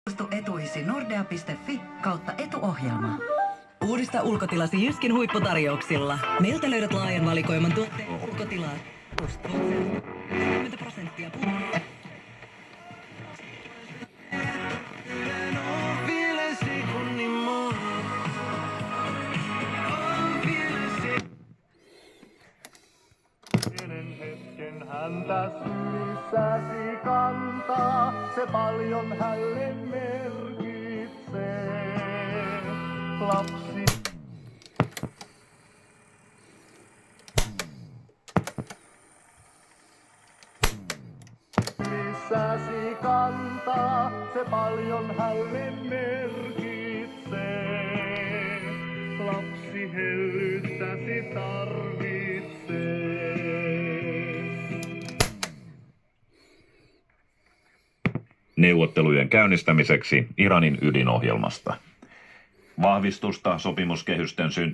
Tutustu etuisi nordea.fi/etuohjelma. Uudista ulkotilasi Jyskin huipputarjouksilla. Meiltä löydät laajan valikoiman tuotteen ulkotilaa. 30%. Pienen hetken häntä sylissäsi kantaa, se paljon hälle merkitsee. Lapsi. Sylissäsi kantaa, se paljon hälle merkitsee. Lapsi hellyttäsi tarvitsee. Neuvottelujen käynnistämiseksi Iranin ydinohjelmasta. Vahvistusta sopimuskehysten syntymiseksi